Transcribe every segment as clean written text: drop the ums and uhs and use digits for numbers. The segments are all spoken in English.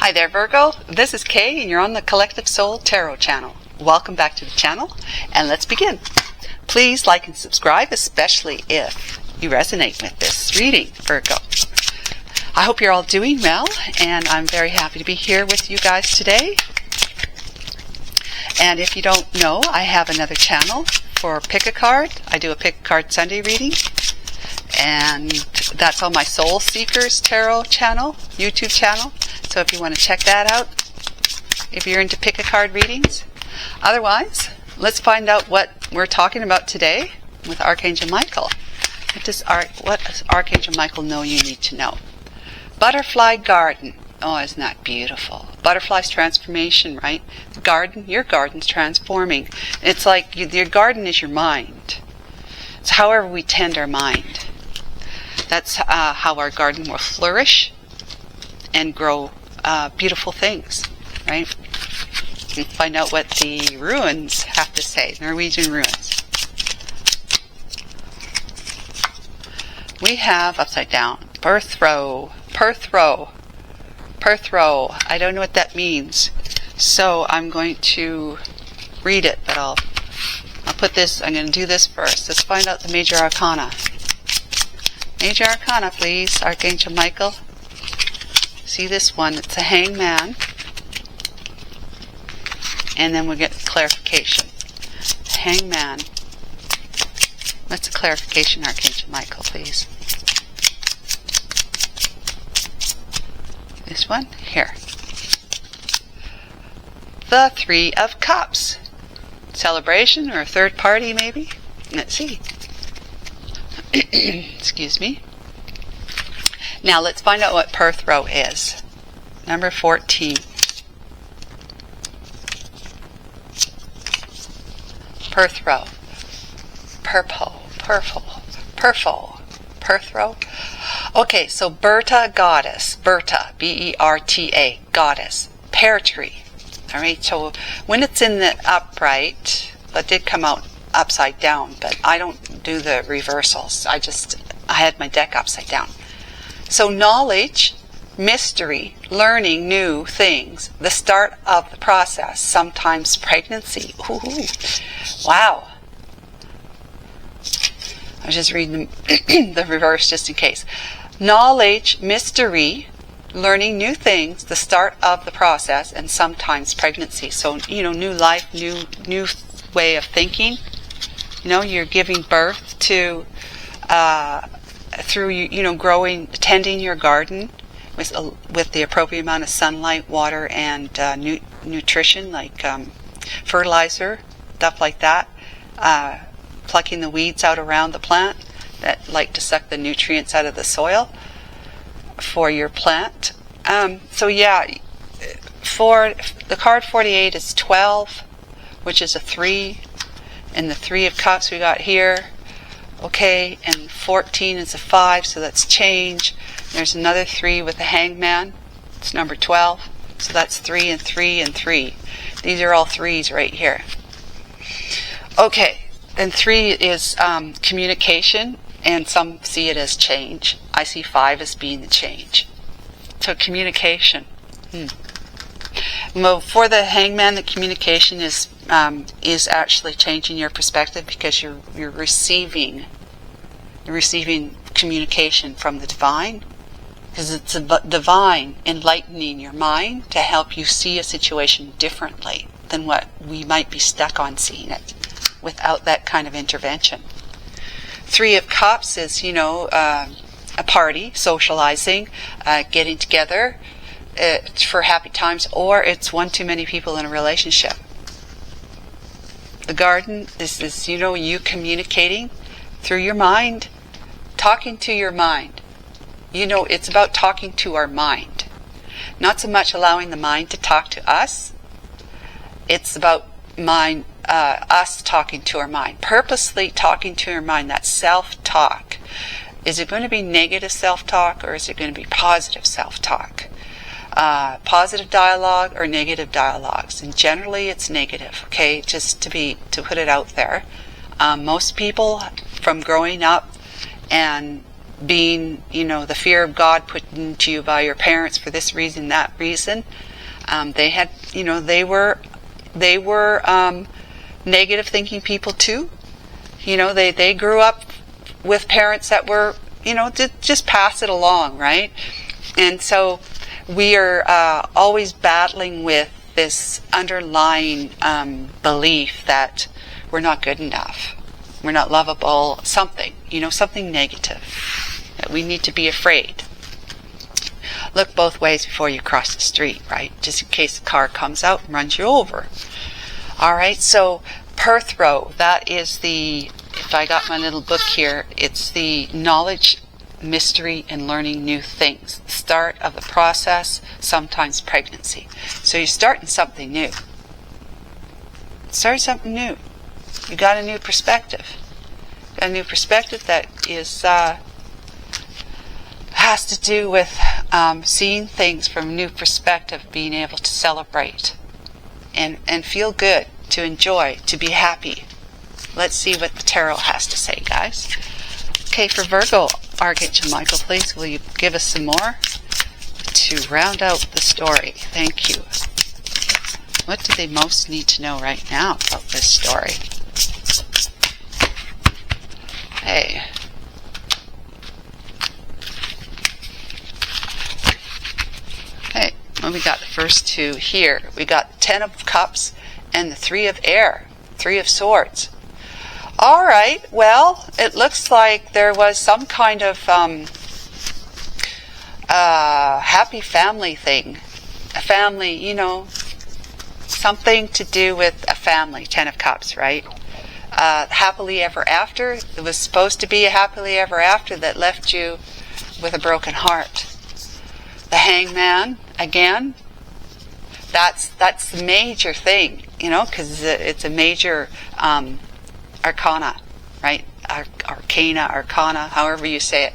Hi there, Virgo. This is Kay, and you're on the Collective Soul Tarot channel. Welcome back to the channel, and let's begin. Please like and subscribe, especially if you resonate with this reading, Virgo. I hope you're all doing well, and I'm very happy to be here with you guys today. And if you don't know, I have another channel for Pick a Card. I do a Pick a Card Sunday reading, and that's on my Soul Seekers Tarot channel, YouTube channel. So if you want to check that out, if you're into Pick a Card readings. Otherwise, let's find out what we're talking about today with Archangel Michael. What does Archangel Michael know you need to know? Butterfly garden. Oh, isn't that beautiful? Butterfly's transformation, right? The garden, your garden's transforming. It's like your garden is your mind. It's however we tend our mind. That's how our garden will flourish and grow beautiful things, right? And find out what the ruins have to say, Norwegian ruins. We have upside down, birth row. I don't know what that means, so I'm going to read it, but I'll put this, I'm going to do this first. Let's find out the major arcana. Major arcana, please, Archangel Michael. See this one, it's a hangman. And then we'll get clarification. Hangman. What's the clarification, Archangel Michael, please? This one? Here. The Three of Cups. Celebration or a third party, maybe? Let's see. Excuse me. Now let's find out what Perth Row is. Number 14. Perth Row. Perth Row. Okay, so Berta, goddess. Berta, B-E-R-T-A, goddess. Pear tree. All right, so when it's in the upright, that did come out upside down, but I don't do the reversals. I had my deck upside down. So knowledge, mystery, learning new things, the start of the process, sometimes pregnancy. Ooh, wow. I was just reading the reverse just in case. Knowledge, mystery, learning new things, the start of the process, and sometimes pregnancy. So, new life, new way of thinking. You're giving birth to, through, growing, tending your garden with the appropriate amount of sunlight, water, and nutrition, like fertilizer, stuff like that. Plucking the weeds out around the plant that like to suck the nutrients out of the soil for your plant. So yeah, for the card 48 is 12, which is a 3, and the 3 of Cups we got here. Okay, and 14 is a 5, so that's change. There's another 3 with the hangman. It's number 12, so that's 3 and 3 and 3. These are all 3s right here. Okay. And 3 is communication, and some see it as change. I see 5 as being the change. So communication. Well, for the hangman, the communication is actually changing your perspective because you're receiving communication from the divine, because it's a divine enlightening your mind to help you see a situation differently than what we might be stuck on seeing it without that kind of intervention. 3 of Cups is, a party, socializing, getting together for happy times, or it's one too many people in a relationship. The garden is you communicating through your mind, talking to your mind. It's about talking to our mind. Not so much allowing the mind to talk to us. It's about us talking to our mind, purposely talking to our mind, that self-talk. Is it going to be negative self-talk, or is it going to be positive self-talk? Positive dialogue or negative dialogues, and generally it's negative, okay, just to put it out there. Most people from growing up and being, the fear of God put into you by your parents for this reason, that reason. They had, they were negative thinking people too. They grew up with parents that were, just pass it along, right? And so we are always battling with this underlying belief that we're not good enough, we're not lovable, something negative, that we need to be afraid. Look both ways before you cross the street, right? Just in case the car comes out and runs you over. All right, so Per Tarot, that is the, if I got my little book here, it's the knowledge, mystery, and learning new things. The start of the process, sometimes pregnancy. So you're starting something new. Starting something new. You got a new perspective. A new perspective that is has to do with seeing things from a new perspective, being able to celebrate and feel good, to enjoy, to be happy. Let's see what the tarot has to say, guys. Okay, for Virgo, Archangel Michael, please, will you give us some more to round out the story? Thank you. What do they most need to know right now about this story? Hey. Okay, well, we got the first two here. We got the Ten of Cups and the Three of Air, Three of Swords. All right, well, it looks like there was some kind of happy family thing. A family, something to do with a family, Ten of Cups, right? Happily ever after. It was supposed to be a happily ever after that left you with a broken heart. The Hangman, again, that's the major thing, because it's a major arcana, right? Arcana, however you say it.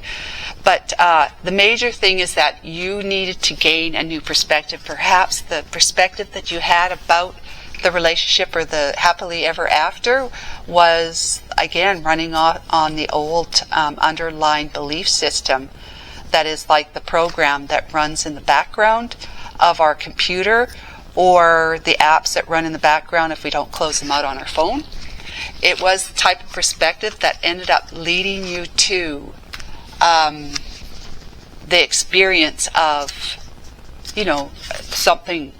But the major thing is that you needed to gain a new perspective. Perhaps the perspective that you had about the relationship or the happily ever after was, again, running on the old underlying belief system that is like the program that runs in the background of our computer, or the apps that run in the background if we don't close them out on our phone. It was the type of perspective that ended up leading you to the experience of, something,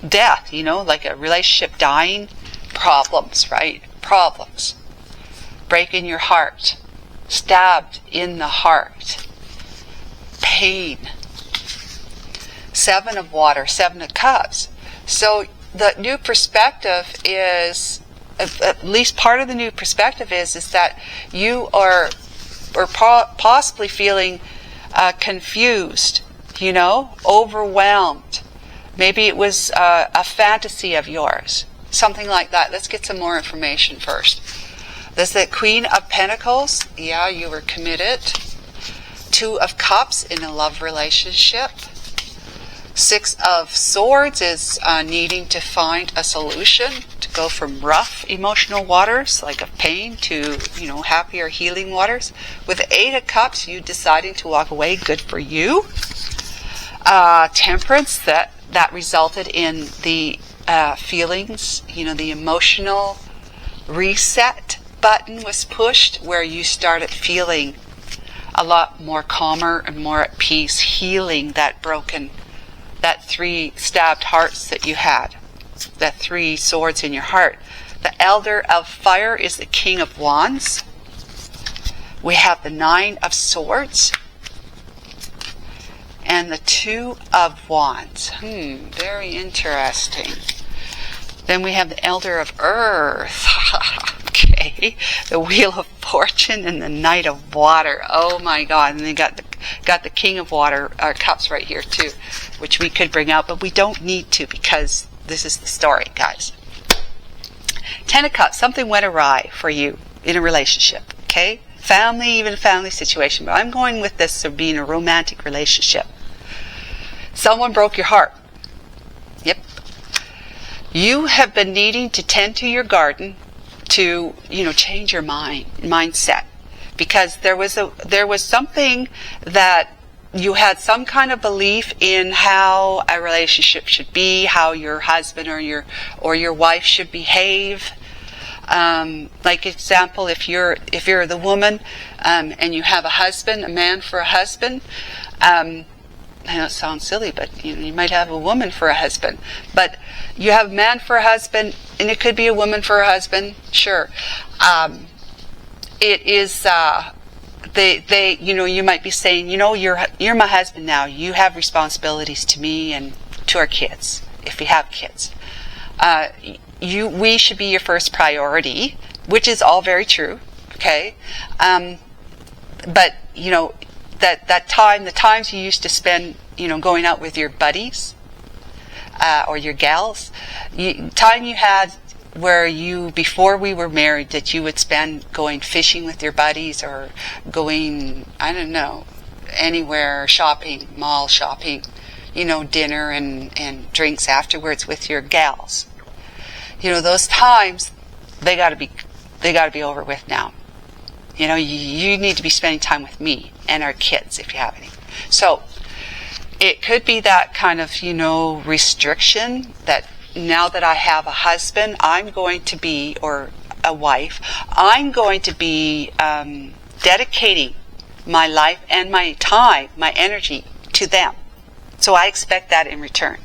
death, like a relationship dying, problems, right? Problems. Breaking your heart. Stabbed in the heart. Pain. Seven of Water, Seven of Cups. So the new perspective is, at least part of the new perspective is that you are possibly feeling confused, overwhelmed. Maybe it was a fantasy of yours, something like that. Let's get some more information first. There's the Queen of Pentacles. Yeah, you were committed. Two of Cups in a love relationship. Six of Swords is needing to find a solution, to go from rough emotional waters, like of pain, to, happier healing waters. With the Eight of Cups, you deciding to walk away, good for you. Temperance, that resulted in the feelings, the emotional reset button was pushed, where you started feeling a lot more calmer and more at peace, healing that three stabbed hearts that you had, that three swords in your heart. The Elder of Fire is the King of Wands. We have the Nine of Swords and the Two of Wands. Very interesting. Then we have the Elder of Earth. Okay, the Wheel of Fortune and the Knight of Water. Oh my God! And then got the King of Water, Cups right here too, which we could bring out, but we don't need to because this is the story, guys. Ten of Cups. Something went awry for you in a relationship. Okay, family, even a family situation. But I'm going with this of being a romantic relationship. Someone broke your heart. Yep. You have been needing to tend to your garden, to change your mindset, because there was something that you had some kind of belief in how a relationship should be, how your husband or your wife should behave. Like example, if you're the woman and you have a husband, a man for a husband. I know it sounds silly, but you might have a woman for a husband. But you have a man for a husband, and it could be a woman for a husband. Sure, it is. They you might be saying, you're my husband now. You have responsibilities to me and to our kids, if you have kids. We should be your first priority, which is all very true. Okay, but that time, the times you used to spend, going out with your buddies or your gals, time you had where before we were married, that you would spend going fishing with your buddies or going, I don't know, anywhere, shopping, mall shopping, dinner and drinks afterwards with your gals. Those times, they got to be over with now. You need to be spending time with me and our kids if you have any. So it could be that kind of, restriction that now that I have a husband, I'm going to be, or a wife, I'm going to be dedicating my life and my time, my energy to them. So I expect that in return.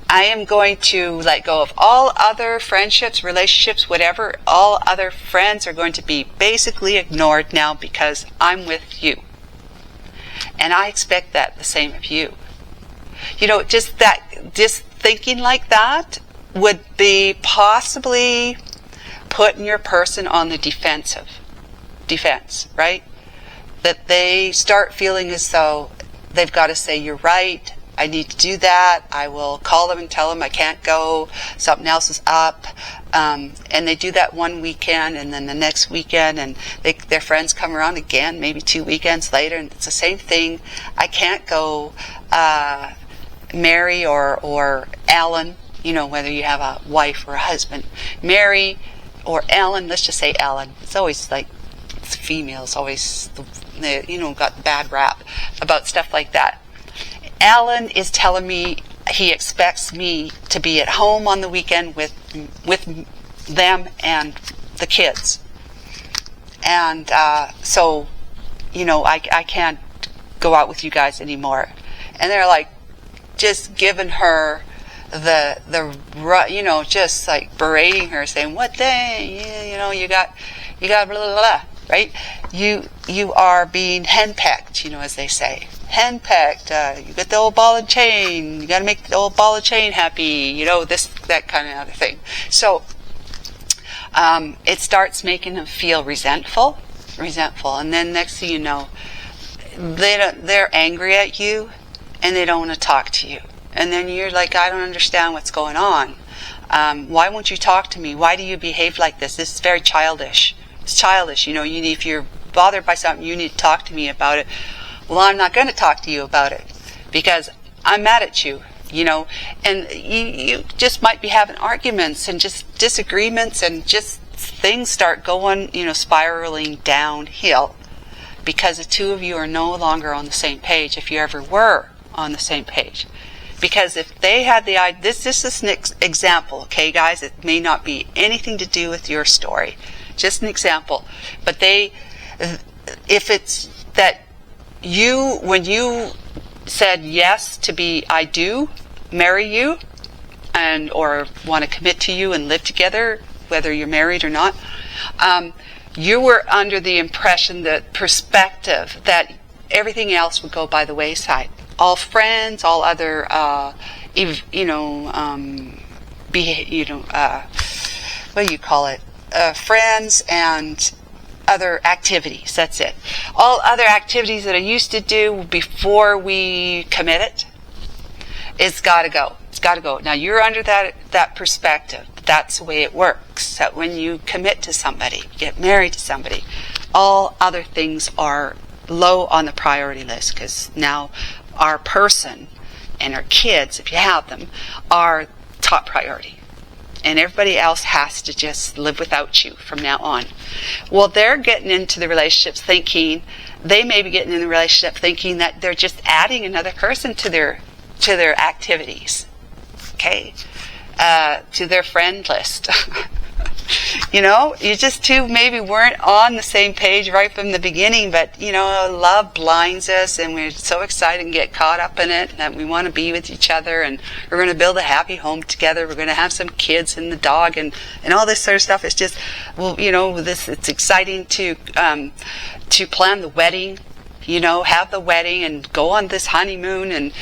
I am going to let go of all other friendships, relationships, whatever. All other friends are going to be basically ignored now because I'm with you. And I expect that the same of you. Just thinking like that would be possibly putting your person on the defense, right? That they start feeling as though they've got to say, you're right, I need to do that, I will call them and tell them I can't go, something else is up, and they do that one weekend, and then the next weekend, and their friends come around again, maybe 2 weekends later, and it's the same thing. I can't go. Mary or Alan, whether you have a wife or a husband, Mary or Alan, let's just say Alan. It's always like, it's females always, got the bad rap about stuff like that. Alan is telling me he expects me to be at home on the weekend with them and the kids. And so, I can't go out with you guys anymore. And they're like, just giving her just like berating her, saying, what day, you got blah, blah, blah, right? You are being henpecked, as they say. Henpecked, you got the old ball and chain, you got to make the old ball and chain happy, that kind of other thing. So, it starts making them feel resentful, and then next thing you know, they're angry at you, and they don't want to talk to you. And then you're like, I don't understand what's going on. Why won't you talk to me? Why do you behave like this? This is very childish. It's childish. if you're bothered by something, you need to talk to me about it. Well, I'm not going to talk to you about it because I'm mad at you, And you just might be having arguments and just disagreements, and just things start going, spiraling downhill because the two of you are no longer on the same page, if you ever were on the same page. Because if they had the idea, this is an example, okay, guys? It may not be anything to do with your story, just an example. But if it's that when you said yes to be, I do marry you, or want to commit to you and live together, whether you're married or not, you were under the impression, that perspective, that everything else would go by the wayside. All friends, all other, what do you call it? Friends and other activities. That's it. All other activities that I used to do before we committed, it's got to go. It's got to go. Now you're under that perspective. That's the way it works. That when you commit to somebody, get married to somebody, all other things are low on the priority list, because now our person and our kids, if you have them, are top priority. and everybody else has to just live without you from now on. Well, they're getting into the relationships thinking, they may be getting in the relationship thinking that they're just adding another person to their activities, okay, to their friend list. You know, you just two maybe weren't on the same page right from the beginning, but, you know, love blinds us, and we're so excited and get caught up in it, that we want to be with each other, and we're going to build a happy home together, we're going to have some kids and the dog, and all this sort of stuff. It's just, well, you know, it's exciting to plan the wedding, you know, have the wedding and go on this honeymoon, and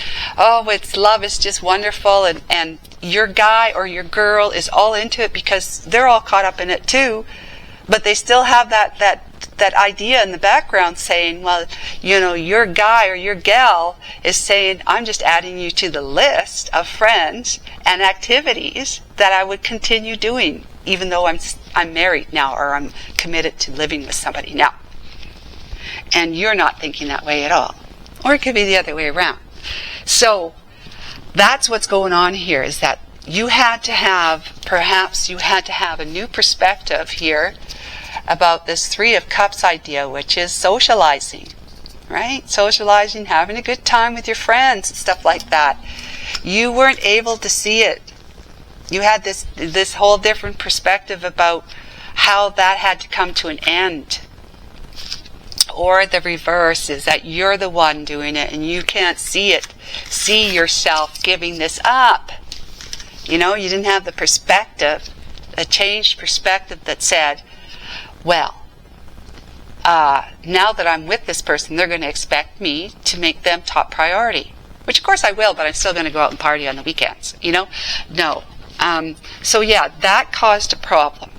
love is just wonderful, and your guy or your girl is all into it because they're all caught up in it too, but they still have that idea in the background saying, well, you know, your guy or your gal is saying, I'm just adding you to the list of friends and activities that I would continue doing even though I'm married now, or I'm committed to living with somebody now. And you're not thinking that way at all. Or it could be the other way around. So that's what's going on here, is that perhaps you had to have a new perspective here about this Three of Cups idea, which is socializing, right? Socializing, having a good time with your friends and stuff like that. You weren't able to see it. You had this whole different perspective about how that had to come to an end. Or the reverse is that you're the one doing it and you can't see yourself giving this up. You know, you didn't have the perspective, a changed perspective that said, well, now that I'm with this person, they're going to expect me to make them top priority. Which of course I will, but I'm still going to go out and party on the weekends, you know? No. So yeah, that caused a problem.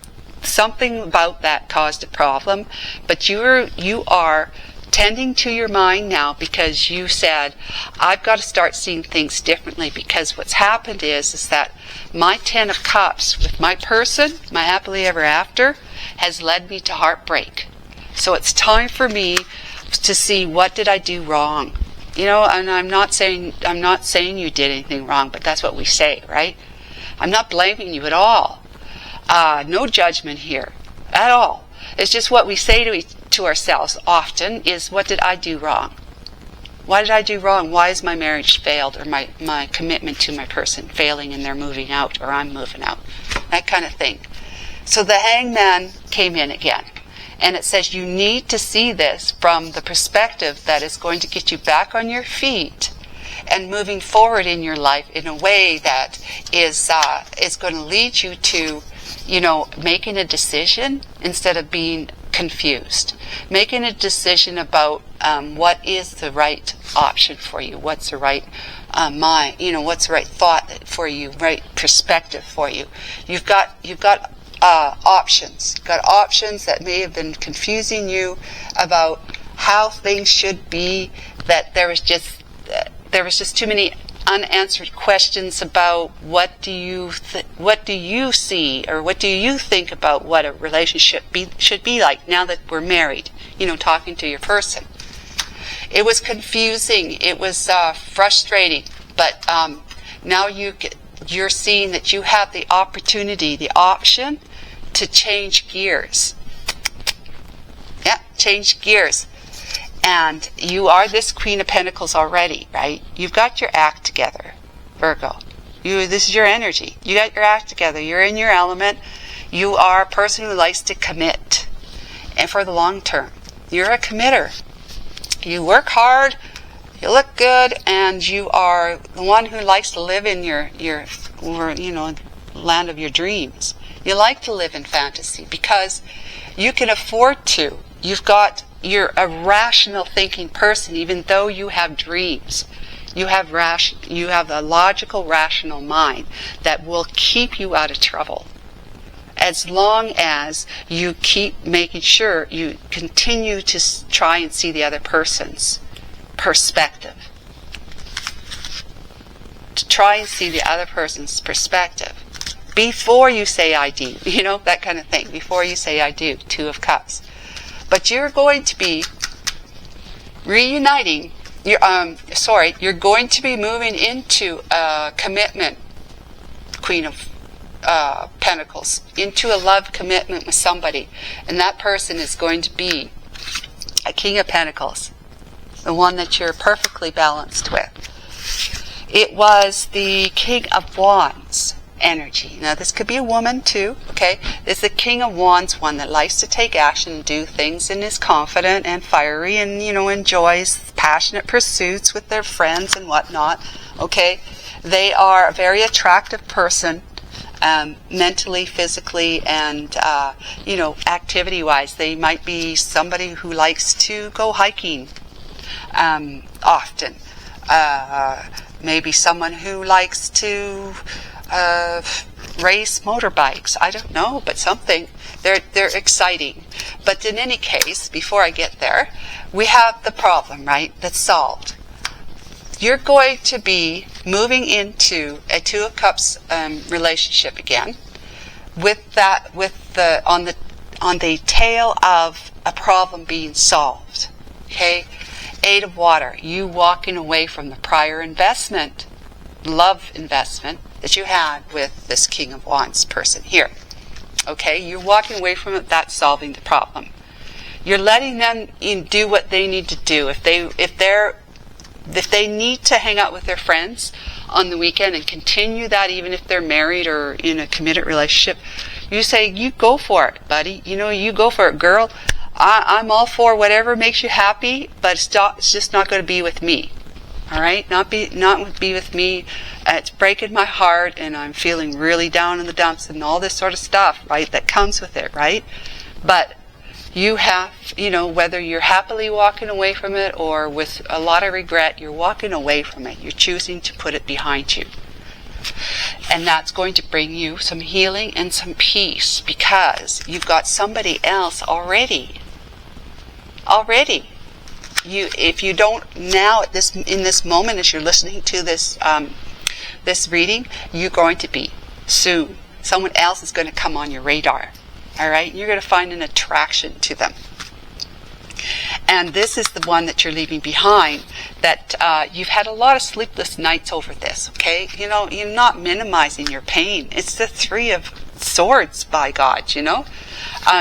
Something about that caused a problem, but you are tending to your mind now because you said, I've got to start seeing things differently, because what's happened is that my 10 of Cups with my person, my happily ever after, has led me to heartbreak. So it's time for me to see, what did I do wrong? You know, and I'm not saying you did anything wrong, but that's what we say, right? I'm not blaming you at all. No judgment here at all. It's just what we say to ourselves often is, what did I do wrong? Why did I do wrong? Why is my marriage failed, or my commitment to my person failing and they're moving out, or I'm moving out? That kind of thing. So the Hangman came in again. And it says you need to see this from the perspective that is going to get you back on your feet and moving forward in your life in a way that is going to lead you to, you know, making a decision instead of being confused. Making a decision about what is the right option for you, what's the right mind, you know, what's the right thought for you, right perspective for you. You've got options. You've got options that may have been confusing you about how things should be, that there was just too many unanswered questions about what do you see, or what do you think about what a relationship should be like now that we're married, you know, talking to your person. It was confusing, it was frustrating, but now you're seeing that you have the opportunity, the option to change gears. Yeah, change gears. And you are this Queen of Pentacles already, right? You've got your act together, Virgo. This is your energy. You got your act together. You're in your element. You are a person who likes to commit, and for the long term. You're a committer. You work hard, you look good, and you are the one who likes to live in your land of your dreams. You like to live in fantasy because you can afford to. You're a rational thinking person, even though you have dreams. You have a logical, rational mind that will keep you out of trouble, as long as you keep making sure you continue to try and see the other person's perspective. To try and see the other person's perspective before you say I do, you know, that kind of thing. Before you say I do, 2 of Cups. But you're going to be reuniting. You're going to be moving into a commitment, Queen of Pentacles, into a love commitment with somebody. And that person is going to be a King of Pentacles, the one that you're perfectly balanced with. It was the King of Wands energy. Now this could be a woman too, okay? It's the King of Wands one that likes to take action and do things and is confident and fiery and, you know, enjoys passionate pursuits with their friends and whatnot, okay? They are a very attractive person, mentally, physically, and, you know, activity-wise. They might be somebody who likes to go hiking often. Maybe someone who likes to race motorbikes. I don't know, but something. They're exciting. But in any case, before I get there, we have the problem, right, that's solved. You're going to be moving into a Two of Cups relationship again, on the tail of a problem being solved. Okay, Eight of Water. You walking away from the prior investment, love investment that you had with this King of Wands person here. Okay, you're walking away from it. That's solving the problem. You're letting them do what they need to do. If they need to hang out with their friends on the weekend and continue that, even if they're married or in a committed relationship, you say, you go for it, buddy. You know, you go for it, girl. I'm all for whatever makes you happy, but it's just not going to be with me. All right, not be with me. It's breaking my heart, and I'm feeling really down in the dumps and all this sort of stuff, right? That comes with it, right? But you have, you know, whether you're happily walking away from it or with a lot of regret, you're walking away from it. You're choosing to put it behind you. And that's going to bring you some healing and some peace, because you've got somebody else already. If you don't now in this moment, as you're listening to this this reading, you're going to be soon. Someone else is going to come on your radar. All right, you're going to find an attraction to them. And this is the one that you're leaving behind, that you've had a lot of sleepless nights over this, okay? You know, you're not minimizing your pain. It's the Three of Swords, by God, you know?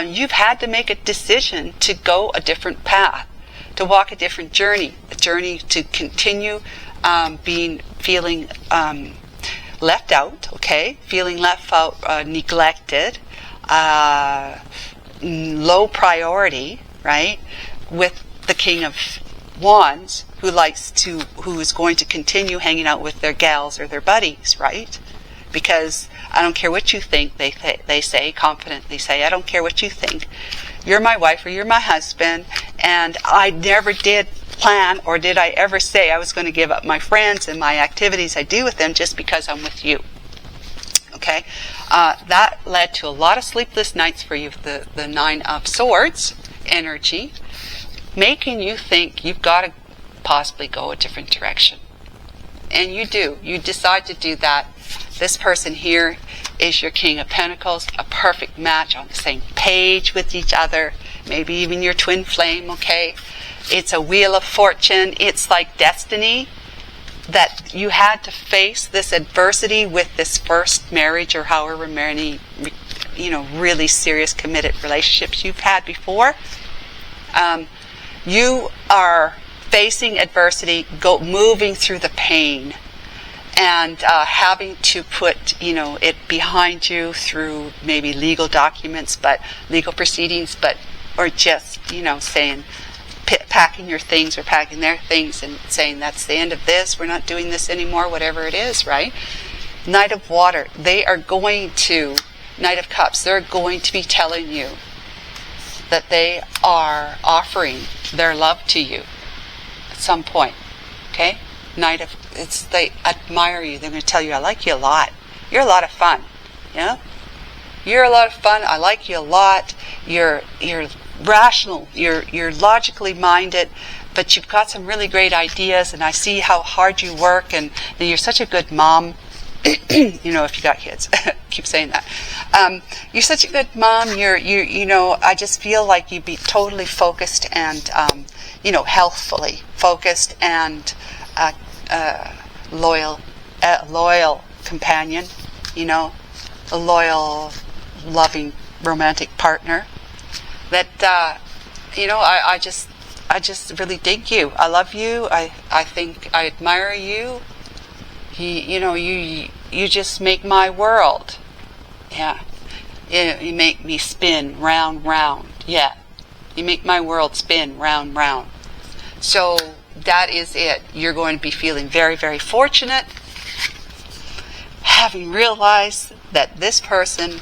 You've had to make a decision to go a different path, to walk a different journey, a journey to continue feeling left out, okay? Feeling left out, neglected, low priority, right? With the King of Wands, who is going to continue hanging out with their gals or their buddies, right? Because I don't care what you think, they say, confidently say, I don't care what you think. You're my wife or you're my husband, and I never did plan, or did I ever say I was going to give up my friends and my activities I do with them just because I'm with you. Okay, that led to a lot of sleepless nights for you, the Nine of Swords energy, making you think you've got to possibly go a different direction. And you do. You decide to do that. This person here is your King of Pentacles, a perfect match, on the same page with each other, maybe even your twin flame, okay? It's a Wheel of Fortune. It's like destiny, that you had to face this adversity with this first marriage, or however many, you know, really serious committed relationships you've had before. You are facing adversity, moving through the pain, and having to put, you know, it behind you through maybe legal documents, but legal proceedings, or just, you know, saying, packing your things or packing their things and saying, that's the end of this, we're not doing this anymore, whatever it is, right? Knight of Water, Knight of Cups, they're going to be telling you that they are offering their love to you at some point, okay? They admire you. They're going to tell you, I like you a lot. You're a lot of fun, yeah? You're a lot of fun. I like you a lot. You're rational. You're logically minded, but you've got some really great ideas, and I see how hard you work, and you're such a good mom. You know, if you got kids, keep saying that. You're such a good mom. You know, I just feel like you'd be totally focused and, you know, healthfully focused and loyal companion. You know, a loyal, loving, romantic partner. That I just really dig you. I love you. I think I admire you. You just make my world. Yeah. You make me spin round, round. Yeah. You make my world spin round, round. So that is it. You're going to be feeling very, very fortunate, having realized that this person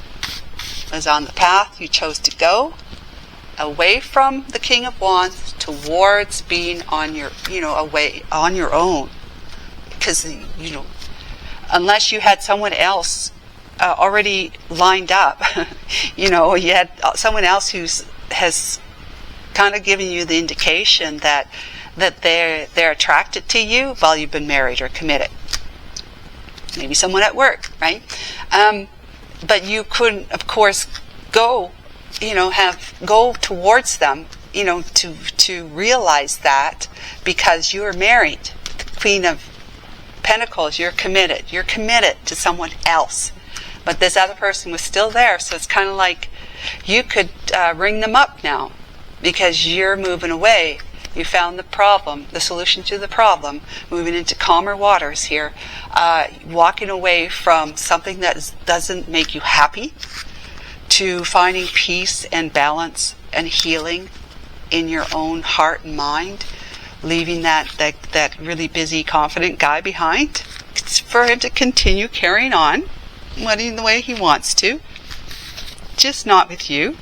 is on the path you chose to go, away from the King of Wands towards being on your, away on your own. Because, unless you had someone else already lined up, you had someone else has kind of given you the indication that they're attracted to you while you've been married or committed. Maybe someone at work, right? But you couldn't, of course, go towards them, to realize that, because you are married. The Queen of Pentacles, you're committed to someone else. But this other person was still there, so it's kind of like you could ring them up now, because you're moving away. You found the problem, the solution to the problem, moving into calmer waters here, walking away from something that doesn't make you happy, to finding peace and balance and healing in your own heart and mind, leaving that really busy, confident guy behind, for him to continue carrying on, letting the way he wants to, just not with you.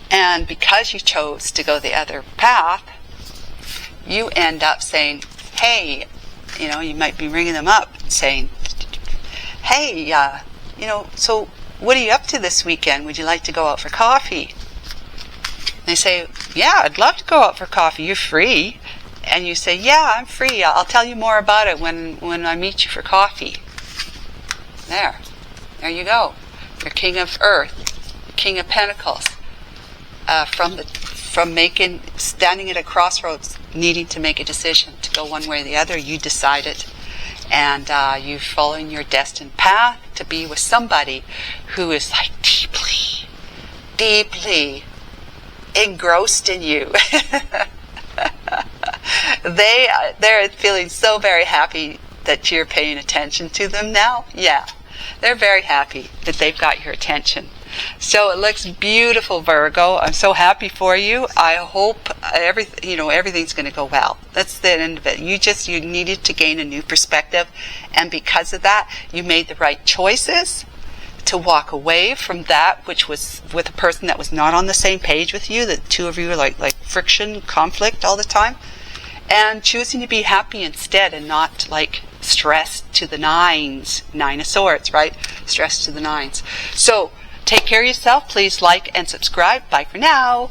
And because you chose to go the other path, you end up saying, hey, you might be ringing them up and saying, hey, so what are you up to this weekend? Would you like to go out for coffee? They say, yeah, I'd love to go out for coffee. You're free. And you say, yeah, I'm free. I'll tell you more about it when I meet you for coffee. There you go. Your King of Earth, King of Pentacles. From standing at a crossroads, needing to make a decision to go one way or the other, you decided, and you're following your destined path to be with somebody who is like deeply, deeply engrossed in you. They're feeling so very happy that you're paying attention to them now. Yeah, they're very happy that they've got your attention. So it looks beautiful, Virgo. I'm so happy for you. I hope everything's going to go well. That's the end of it. You needed to gain a new perspective, and because of that, you made the right choices to walk away from that which was with a person that was not on the same page with you. The two of you were like friction, conflict all the time, and choosing to be happy instead, and not like stressed to the nines. 9 of Swords, right? Stressed to the nines. So take care of yourself. Please like and subscribe. Bye for now.